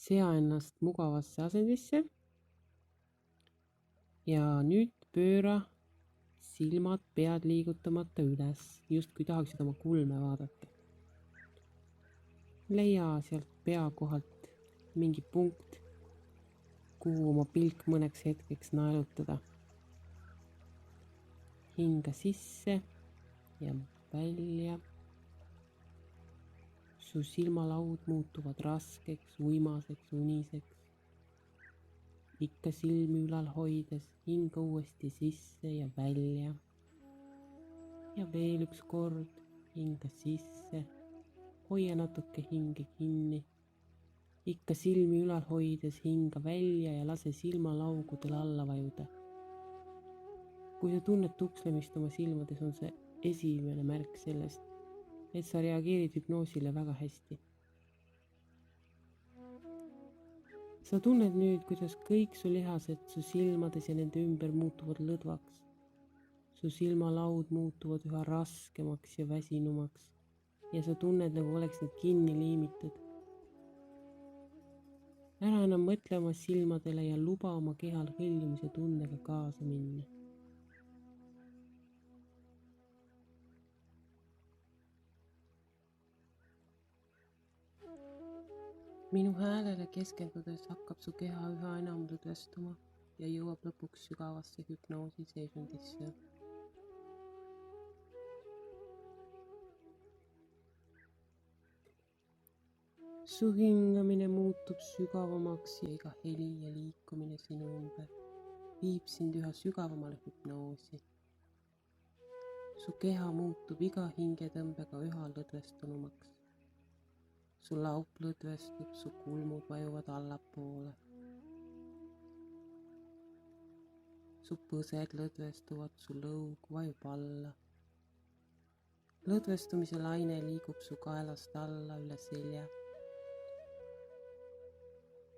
sea ennast mugavasse asendisse ja nüüd pööra silmad pead liigutamata üles, justkui tahaksid oma kulme vaadata. Leia sealt pea kohalt mingi punkt, kuhu oma pilk mõneks hetkeks naelutada. Hinga sisse ja välja. Su silmalaud muutuvad raskeks, uimaseks, uniseks. Ikka silmi ülal hoides hinga uuesti sisse ja välja. Ja veel üks kord hinga sisse. Hoia natuke hinge kinni. Ikka silmi ülal hoides hinga välja ja lase silmalaugudel alla vajuda. Kui sa tunned tukslemist oma silmades, on see esimene märk sellest, et sa reageerid hüpnoosile väga hästi. Sa tunned nüüd, kuidas kõik su lihased su silmades ja nende ümber muutuvad lõdvaks. Su silmalaud muutuvad üha raskemaks ja väsinumaks ja sa tunned, nagu oleks need kinni liimitud. Ära enam mõtle oma silmadele ja luba oma kehal hõljumise tundega kaasa minna. Minu häälele keskendudes hakkab su keha üha enam lõdvestuma ja jõuab lõpuks sügavasse hüpnoosi seisundisse. Su hingamine muutub sügavamaks ja iga heli ja liikumine sinu ümber viib sind üha sügavamale hüpnoosi. Su keha muutub iga hingetõmbega üha lõdvestunumaks. Su laup lõdvestub, su kulmud vajuvad allapoole. Su põsed lõdvestuvad, su lõug vajub alla. Lõdvestumise laine liigub su kaelast alla üle selja.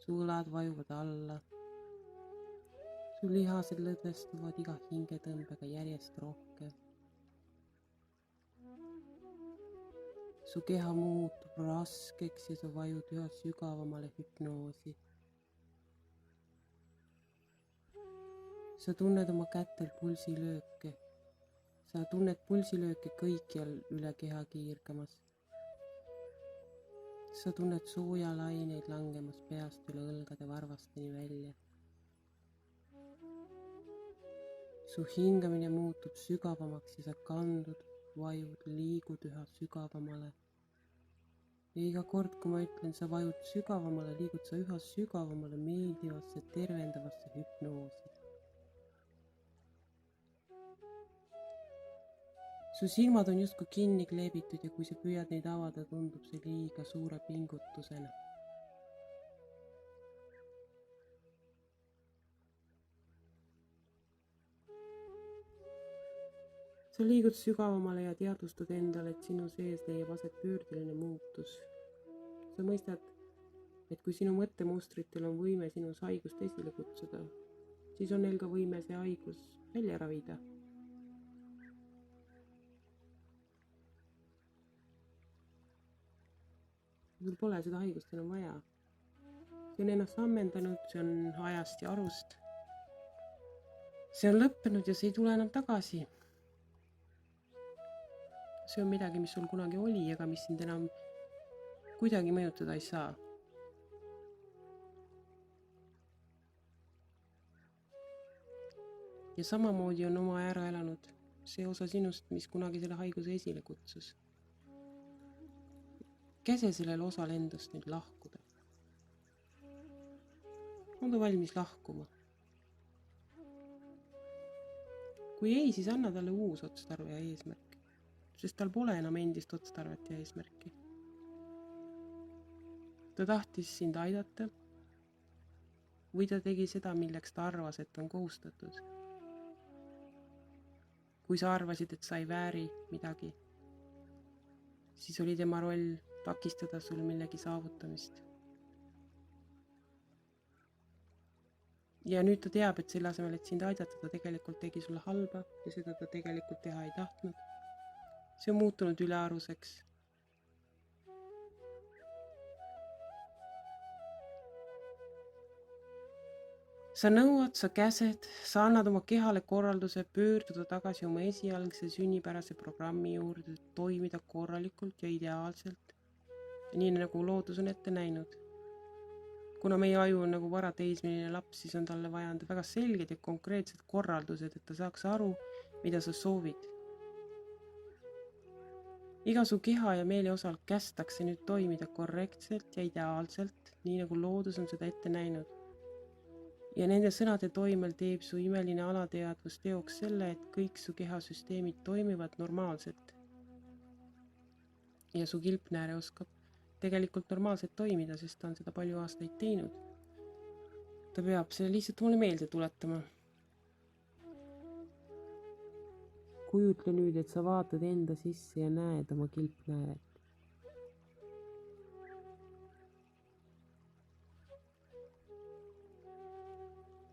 Su õlad vajuvad alla. Su lihased lõdvestuvad iga hingetõmbega järjest rohkem. Su keha muutub raskeks ja sa vajud üha sügavamale hüpnoosi. Sa tunned oma kätel pulsilööke. Sa tunned pulsilööke kõikjal üle keha kiirgamas. Sa tunned soojalaineid langemas peast üle õlgade varvasteni välja. Su hingamine muutub sügavamaks ja sa kandud, vajud, liigud üha sügavamale. Ja iga kord, kui ma ütlen, sa vajud sügavamale, liigud sa üha sügavamale meeldivasse, tervendavasse hüpnoosi. Su silmad on justkui kinni kleebitud ja kui sa püüad neid avada, tundub see liiga suure pingutusena. Sa liigud sügavamale ja teadvustad endale, et sinu sees leiab aset pöördeline muutus. Sa mõistad, et kui sinu mõttemustritel on võime sinus haigust esile kutsuda, siis on neil ka võime see haigus välja ravida. Sul pole seda haigust enam vaja. See on ennast ammendanud, see on ajast ja arust. See on lõppenud ja see ei tule enam tagasi. See on midagi, mis sul kunagi oli, aga mis sind enam kuidagi mõjutada ei saa. Ja samamoodi on oma ära elanud see osa sinust, mis kunagi selle haiguse esile kutsus. Käse sellel osal endast nüüd lahkuda. On ta valmis lahkuma? Kui ei, siis anna talle uus otstarve ja eesmärk. Sest tal pole enam endist otstarvet ja eesmärki. Ta tahtis sind aidata või ta tegi seda, milleks ta arvas, et on kohustatud. Kui sa arvasid, et sa ei vääri midagi, siis oli tema roll takistada sul millegi saavutamist. Ja nüüd ta teab, et selle asemel, et sind aidata, ta tegelikult tegi sulle halba ja seda ta tegelikult teha ei tahtnud. See on muutunud ülearuseks. sa nõuad, sa käsed, sa annad oma kehale korralduse pöörduda tagasi oma esialgse sünnipärase programmi juurde, toimida korralikult ja ideaalselt, nii nagu loodus on ette näinud. Kuna meie aju on nagu varateismeline laps, siis on talle vaja anda väga selged ja konkreetsed korraldused, et ta saaks aru, mida sa soovid. Iga su keha ja meele osal kästakse nüüd toimida korrektselt ja ideaalselt, nii nagu loodus on seda ette näinud. Ja nende sõnade toimel teeb su imeline alateadvus teoks selle, et kõik su kehasüsteemid toimivad normaalselt. Ja su kilpnääre oskab tegelikult normaalselt toimida, sest ta on seda palju aastaid teinud. Ta peab selle lihtsalt mulle meelde tuletama. Kujutle nüüd, et sa vaatad enda sisse ja näed oma kilpnääret.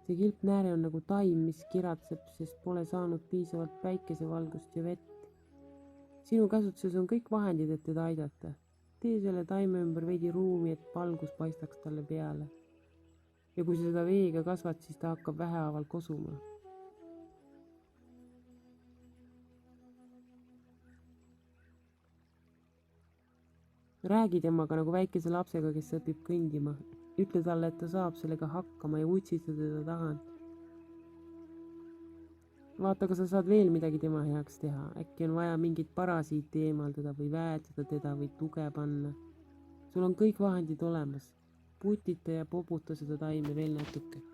See kilpnääre on nagu taim, mis kiratseb, sest pole saanud piisavalt päikesevalgust ja vett. Sinu käsutuses on kõik vahendid, et teda aidata. Tee selle taime ümber veidi ruumi, et valgus paistaks talle peale. Ja kui sa seda veega kasvad, siis ta hakkab vähehaaval kosuma. Räägi temaga nagu väikese lapsega, kes õpib kõndima. Ütle talle, et ta saab sellega hakkama ja utsita teda tagant. Vaata, kas sa saad veel midagi tema heaks teha. Äkki on vaja mingit parasiiti eemaldada või väetada teda või tuge panna. Sul on kõik vahendid olemas. Putita ja poputa seda taime veel natuke.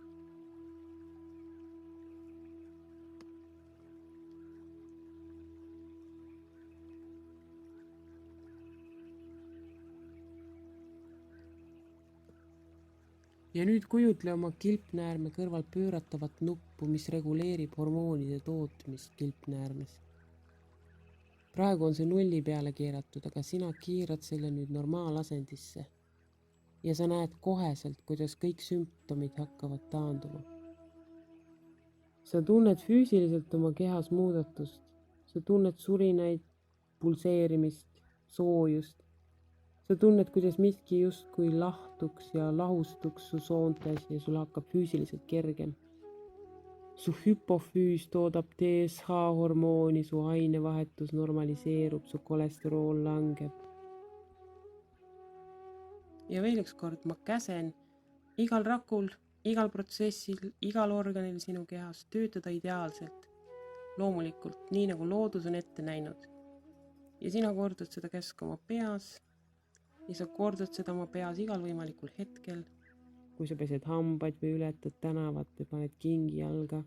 Ja nüüd kujutle oma kilpnäärme kõrval pööratavat nuppu, mis reguleerib hormoonide tootmist kilpnäärmes. Praegu on see 0 peale keeratud, aga sina keerad selle nüüd normaalasendisse. Ja sa näed koheselt, kuidas kõik sümptomid hakkavad taanduma. Sa tunned füüsiliselt oma kehas muudatust. Sa tunned surinaid, pulseerimist, soojust. Sa tunned, kuidas miski justkui lahtuks ja lahustuks su soontes ja sul hakkab füüsiliselt kergem. Su hüpofüüs toodab TSH-hormooni, su ainevahetus normaliseerub, su kolesterool langeb. Ja veel üks kord, ma käsen igal rakul, igal protsessil, igal organil sinu kehas töötada ideaalselt. Loomulikult, nii nagu loodus on ette näinud. Ja sina kordad seda käsku oma peas. Ja sa kordad seda oma peas igal võimalikul hetkel, kui sa pesed hambaid või ületad tänavat või paned kingi jalga.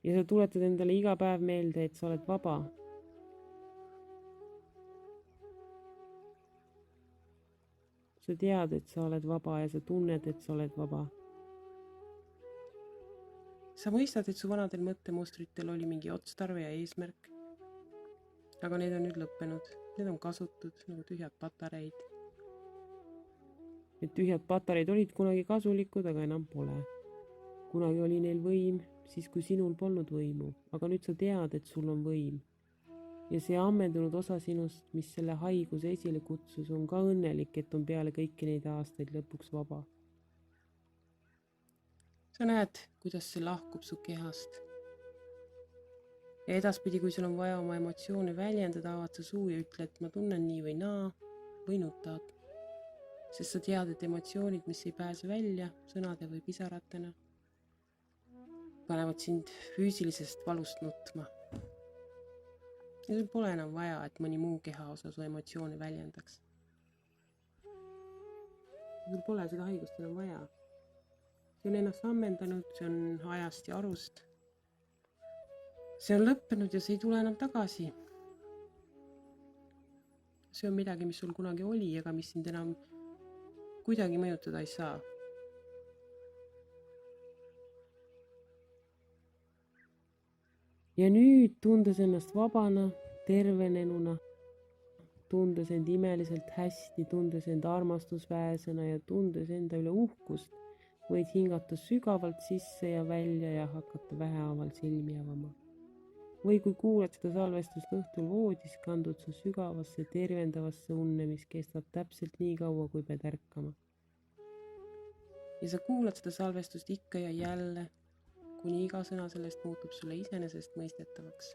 Ja sa tuletad endale iga päev meelde, et sa oled vaba. Sa tead, et sa oled vaba ja sa tunned, et sa oled vaba. Sa mõistad, et su vanadel mõttemustritel oli mingi otstarve ja eesmärk. Aga need on nüüd lõppenud. Need on kasutud nagu tühjad patareid. Need tühjad patareid olid kunagi kasulikud, aga enam pole. Kunagi oli neil võim, siis kui sinul polnud võimu, aga nüüd sa tead, et sul on võim. Ja see ammendunud osa sinust, mis selle haiguse esile kutsus, on ka õnnelik, et on peale kõiki neid aastaid lõpuks vaba. Sa näed, kuidas see lahkub su kehast. Ja edaspidi, kui sul on vaja oma emotsioone väljendada, avad sa suu ja ütle, et ma tunnen nii või naa, või nutad. Sest sa tead, et emotsioonid, mis ei pääse välja sõnade või pisaratena, panevad sind füüsilisest valust nutma. Ja sul pole enam vaja, et mõni muu kehaosa su emotsioone väljendaks. Sul pole seda haigust enam vaja. See on ennast ammendanud, see on ajast ja arust. See on lõppenud ja see ei tule enam tagasi. See on midagi, mis sul kunagi oli, aga mis sind enam kuidagi mõjutada ei saa. Ja nüüd, tundes ennast vabana, tervenenuna, tundes end imeliselt hästi, tundes end armastusväärsena ja tundes enda üle uhkust, võid hingata sügavalt sisse ja välja ja hakata vähehaaval silmi avama. Või kui kuulad seda salvestust õhtul voodis, kandud sa sügavasse tervendavasse unne, mis kestab täpselt nii kaua, kui pead ärkama. ja sa kuulad seda salvestust ikka ja jälle, kuni iga sõna sellest muutub sulle iseenesestmõistetavaks.